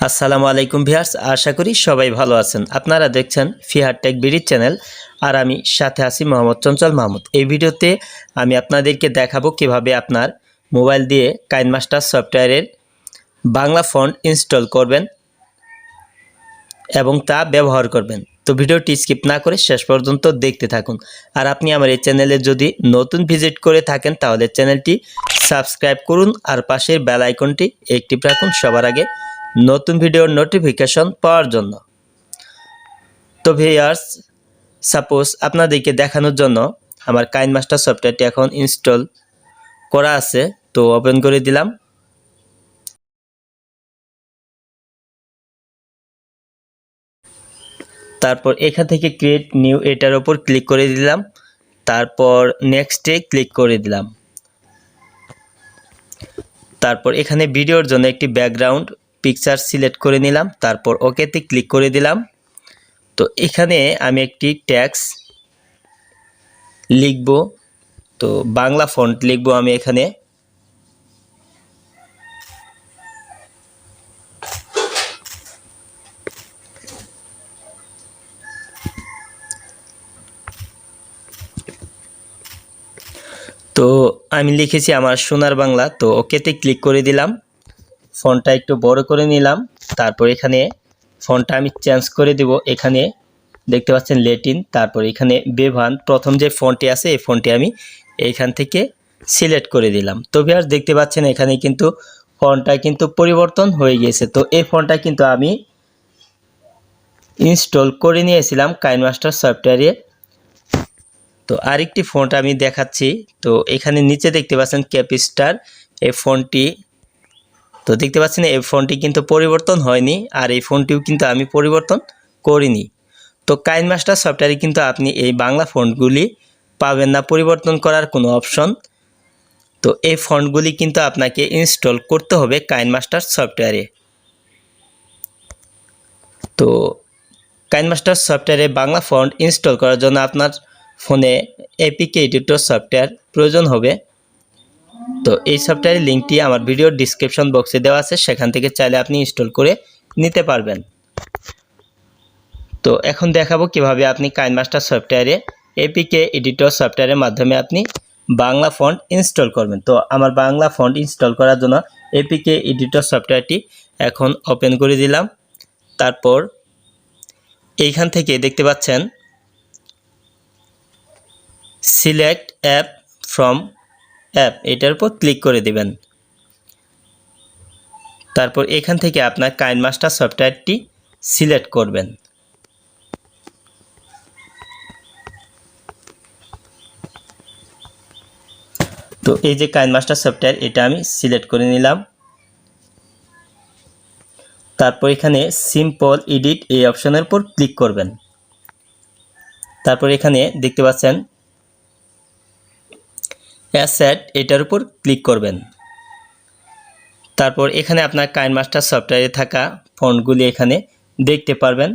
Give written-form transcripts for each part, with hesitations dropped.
আসসালামু আলাইকুম ভিউয়ার্স, আশা করি সবাই ভালো আছেন। আপনারা দেখছেন ফিহাদ টেক বিডি চ্যানেল, আর আমি সাথে আছি মোহাম্মদ চঞ্চল মাহমুদ। এই ভিডিওতে আমি আপনাদেরকে দেখাবো কিভাবে আপনার মোবাইল দিয়ে কাইনমাস্টার সফটওয়্যারের বাংলা ফন্ট ইনস্টল করবেন এবং তা ব্যবহার করবেন। তো ভিডিওটি স্কিপ না করে শেষ পর্যন্ত দেখতে থাকুন। আর আপনি আমার এই চ্যানেলে যদি নতুন ভিজিট করে থাকেন তাহলে চ্যানেলটি সাবস্ক্রাইব করুন আর পাশের বেল আইকনটি অ্যাক্টিভ রাখুন সবার আগে নতুন ভিডিওর নোটিফিকেশন পাওয়ার জন্য। তো ভিউয়ার্স, সাপোজ আপনাদেরকে দেখানোর জন্য আমার কাইনমাস্টার সফটওয়্যারটি এখন ইনস্টল করা আছে, তো ওপেন করে দিলাম। তারপর এখান থেকে ক্রিয়েট নিউ এটার ওপর ক্লিক করে দিলাম, তারপর নেক্সটে ক্লিক করে দিলাম। তারপর এখানে ভিডিওর জন্য একটি ব্যাকগ্রাউন্ড পিকচার সিলেক্ট করে নিলাম, তারপর ওকেতে ক্লিক করে দিলাম। তো এখানে আমি একটি টেক্সট লিখব, তো বাংলা ফন্ট লিখব আমি এখানে। তো আমি লিখেছি আমার সোনার বাংলা, তো ওকেতে ক্লিক করে দিলাম। ফন্টটা একটু বড় করে নিলাম, তারপর এখানে ফন্টটা আমি চেঞ্জ করে দেব। এখানে দেখতে পাচ্ছেন ল্যাটিন, তারপর এখানে বেভান প্রথম যে ফন্টটি আছে এই ফন্টটি আমি এইখান থেকে সিলেক্ট করে দিলাম। তো ভিউয়ার্স দেখতে পাচ্ছেন এখানে কিন্তু ফন্টটা কিন্তু পরিবর্তন হয়ে গিয়েছে। তো এই ফন্টটা কিন্তু আমি ইনস্টল করে নিয়েছিলাম কাইনমাস্টার সফটওয়্যারে। তো আরেকটি ফন্ট আমি দেখাচ্ছি। তো এখানে নিচে দেখতে পাচ্ছেন ক্যাপিস্টার এই ফন্টটি, তো দেখতে পাচ্ছেন এই ফন্টটি কিন্তু পরিবর্তন হয়নি, আর এই ফন্টটিও কিন্তু আমি পরিবর্তন করিনি। তো কাইনমাস্টার সফটওয়্যারে কিন্তু আপনি এই বাংলা ফন্টগুলি পাবেন না পরিবর্তন করার কোনো অপশন। তো এই ফন্টগুলি কিন্তু আপনাকে ইনস্টল করতে হবে কাইনমাস্টার সফটওয়্যারে। তো কাইনমাস্টার সফটওয়্যারে বাংলা ফন্ট ইনস্টল করার জন্য আপনার ফোনে এপিকে এডিটর সফটওয়্যার প্রয়োজন হবে। তো এই সফটওয়্যারের লিঙ্কটি আমার ভিডিওর ডিসক্রিপশন বক্সে দেওয়া আছে, সেখান থেকে চাইলে আপনি ইনস্টল করে নিতে পারবেন। তো এখন দেখাবো কিভাবে আপনি কাইনমাস্টার সফটওয়্যারে এপিকে এডিটর সফটওয়্যারের মাধ্যমে আপনি বাংলা ফন্ট ইনস্টল করবেন। তো আমার বাংলা ফন্ট ইনস্টল করার জন্য এপিকে এডিটর সফটওয়্যারটি এখন ওপেন করে দিলাম। তারপর এইখান থেকে দেখতে পাচ্ছেন সিলেক্ট অ্যাপ ফ্রম অ্যাপ, এটার উপর ক্লিক করে দিবেন। তারপর এখান থেকে আপনার কাইনমাস্টার সফটওয়্যারটি সিলেক্ট করবেন। তো এই যে কাইনমাস্টার সফটওয়্যার, এটা আমি সিলেক্ট করে নিলাম। তারপর এখানে সিম্পল এডিট এই অপশনের উপর ক্লিক করবেন। তারপর এখানে দেখতে পাচ্ছেন অ্যাসেট, এটার উপর ক্লিক করবেন। তারপর এখানে আপনার কাইনমাস্টার সফটওয়্যারে থাকা ফন্টগুলি এখানে দেখতে পারবেন।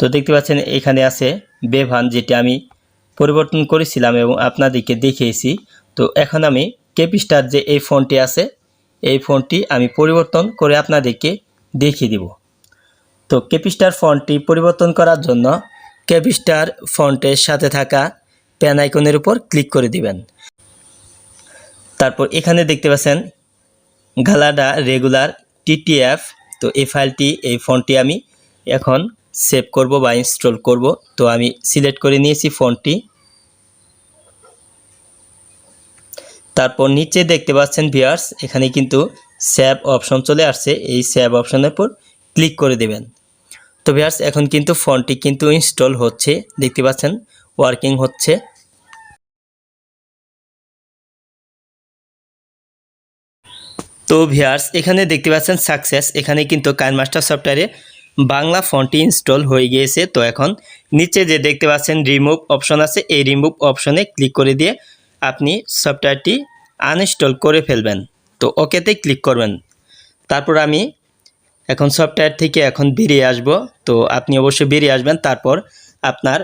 তো দেখতে পাচ্ছেন এখানে আছে বেভান, যেটি আমি পরিবর্তন করেছিলাম এবং আপনাদেরকে দেখিয়েছি। তো এখন আমি ক্যাপিস্টার যে এই ফন্টটি আছে এই ফন্টটি আমি পরিবর্তন করে আপনাদেরকে দেখিয়ে দিব। তো ক্যাপিস্টার ফন্টটি পরিবর্তন করার জন্য ক্যাপিস্টার ফন্টের সাথে থাকা পেন আইকনের উপর ক্লিক করে দিবেন। তারপর এখানে দেখতে পাচ্ছেন গালাডা রেগুলার টিটিএফ, তো এই ফাইলটি এই ফন্টটি আমি এখন সেভ করব বা ইনস্টল করব। তো আমি সিলেক্ট করে নিয়েছি ফন্টটি। তারপর নিচে দেখতে পাচ্ছেন ভিউয়ার্স এখানে কিন্তু সেভ অপশন চলে আসছে, এই সেভ অপশনের উপর ক্লিক করে দেবেন। তো ভিউয়ার্স এখন কিন্তু ফন্টটি কিন্তু ইনস্টল হচ্ছে, দেখতে পাচ্ছেন ওয়ার্কিং হচ্ছে। তো ভিউয়ার্স এখানে দেখতে পাচ্ছেন সাকসেস, এখানে কিন্তু কাইনমাস্টার সফটওয়্যারে বাংলা ফন্টটি ইনস্টল হয়ে গিয়েছে। তো এখন নিচে যে দেখতে পাচ্ছেন রিমুভ অপশন আছে, এই রিমুভ অপশনে ক্লিক করে দিয়ে আপনি সফটওয়্যারটি আনইনস্টল করে ফেলবেন। তো ওকেতে ক্লিক করবেন। তারপর আমি এখন সফটওয়্যার থেকে এখন বেরিয়ে আসব। তো আপনি অবশ্যই বেরিয়ে আসবেন, তারপর আপনার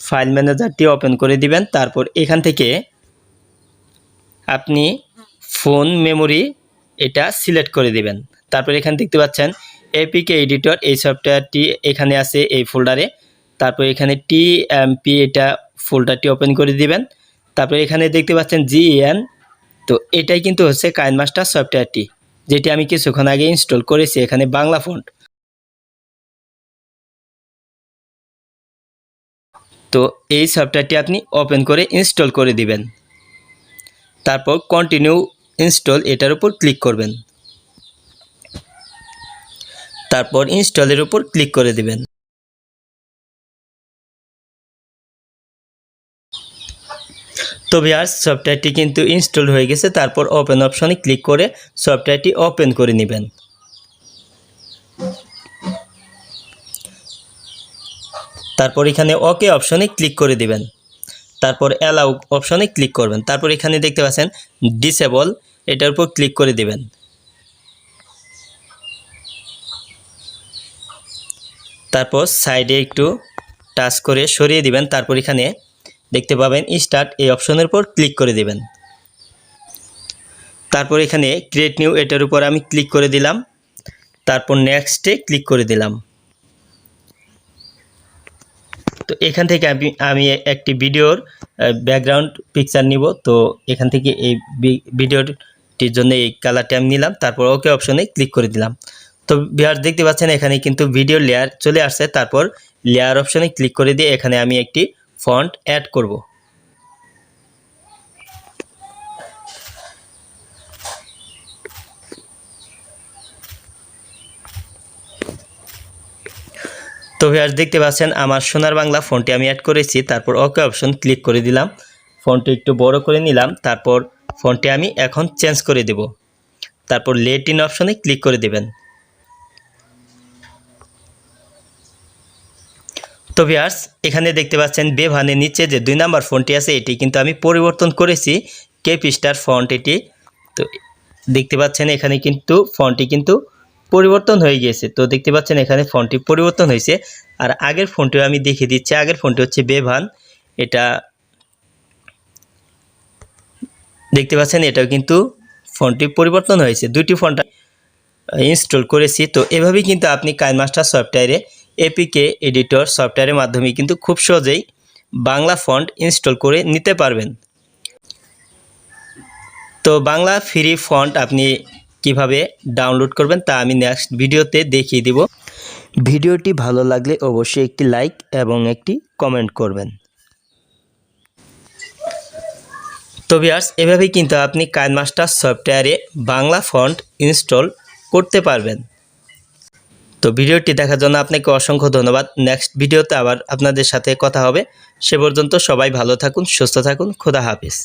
ফাইল ম্যানেজারটি ওপেন করে দিবেন। তারপর এখান থেকে আপনি ফোন মেমোরি এটা সিলেক্ট করে দিবেন। তারপর এখানে দেখতে পাচ্ছেন এপিকে এডিটর, এই সফটওয়্যারটি এখানে আছে এই ফোল্ডারে। তারপর এখানে টিএমপি এটা ফোল্ডারটি ওপেন করে দিবেন। তারপর এখানে দেখতে পাচ্ছেন জিএন, তো এটাই কিন্তু হচ্ছে কাইনমাস্টার সফটওয়্যারটি, যেটি আমি কিছুক্ষণ আগে ইনস্টল করেছি এখানে বাংলা ফন্ট। তো এই সফটওয়্যারটি আপনি ওপেন করে ইনস্টল করে দিবেন। তারপর কন্টিনিউ ইনস্টল এটার উপর ক্লিক করবেন। তারপর ইনস্টলের উপর ক্লিক করে দিবেন। তো ভিউয়ার্স, সফটওয়্যারটি কিন্তু ইনস্টল হয়ে গেছে। তারপর ওপেন অপশনে ক্লিক করে সফটওয়্যারটি ওপেন করে নেবেন। তারপর এখানে ওকে অপশনে ক্লিক করে দিবেন। তারপর অ্যালাউ অপশনে ক্লিক করবেন। তারপর এখানে দেখতে পাচ্ছেন ডিসেবল, এটার উপর ক্লিক করে দিবেন। তারপর সাইডে একটু টাচ করে সরিয়ে দিবেন। তারপর এখানে দেখতে পাবেন স্টার্ট, এই অপশনের উপর ক্লিক করে দিবেন। তারপর এখানে ক্রিয়েট নিউ, এটার উপর আমি ক্লিক করে দিলাম। তারপর নেক্সটে ক্লিক করে দিলাম। তো এখান থেকে আমি একটি ভিডিওর ব্যাকগ্রাউন্ড পিকচার নিব। তো এখান থেকে এই ভিডিওটির জন্য এই কালারটি আমি নিলাম। তারপর ওকে অপশনে ক্লিক করে দিলাম। তো ভিউয়ার্স, দেখতে পাচ্ছেন এখানে কিন্তু ভিডিও লেয়ার চলে আসছে। তারপর লেয়ার অপশনে ক্লিক করে দিয়ে এখানে আমি একটি ফন্ট অ্যাড করব। তো ভিউয়ার্স, দেখতে পাচ্ছেন আমার সোনার বাংলা ফন্টটি আমি অ্যাড করেছি। তারপর ওকে অপশন ক্লিক করে দিলাম। ফন্টটি একটু বড় করে নিলাম। তারপর ফন্টটি আমি এখন চেঞ্জ করে দেব। তারপর লেট ইন অপশনে ক্লিক করে দেবেন। তো ভিউয়ার্স, এখানে দেখতে পাচ্ছেন বেভানের নিচে যে 2 নাম্বার ফন্টটি আছে, এটি কিন্তু আমি পরিবর্তন করেছি, কেপিস্টার ফন্ট এটি। তো দেখতে পাচ্ছেন এখানে কিন্তু ফন্টটি কিন্তু পরিবর্তন হয়ে গিয়েছে। তো দেখতে পাচ্ছেন এখানে ফন্টটি পরিবর্তন হয়েছে। আর আগের ফন্টটিও আমি দেখিয়ে দিচ্ছি। আগের ফন্টটি হচ্ছে বেভান, এটা দেখতে পাচ্ছেন, এটাও কিন্তু ফন্টটি পরিবর্তন হয়েছে। দুটি ফন্ট ইনস্টল করেছি। তো এভাবেই কিন্তু আপনি কাইনমাস্টার সফটওয়্যারে এপিকে এডিটর সফটওয়্যারের মাধ্যমে কিন্তু খুব সহজেই বাংলা ফন্ট ইনস্টল করে নিতে পারবেন। তো বাংলা ফ্রি ফন্ট আপনি কিভাবে ডাউনলোড করবেন তা আমি নেক্সট ভিডিওতে দেখিয়ে দিব। ভিডিওটি ভালো লাগলে অবশ্যই একটি লাইক এবং একটি কমেন্ট করবেন। তো ভিউয়ার্স, এভাবেই কিন্তু আপনি কাইনমাস্টার সফটওয়্যারে বাংলা ফন্ট ইনস্টল করতে পারবেন। তো ভিডিওটি দেখার জন্য আপনাকে অসংখ্য ধন্যবাদ। নেক্সট ভিডিওতে আবার আপনাদের সাথে কথা হবে। সে পর্যন্ত সবাই ভালো থাকুন, সুস্থ থাকুন। খোদা হাফেজ।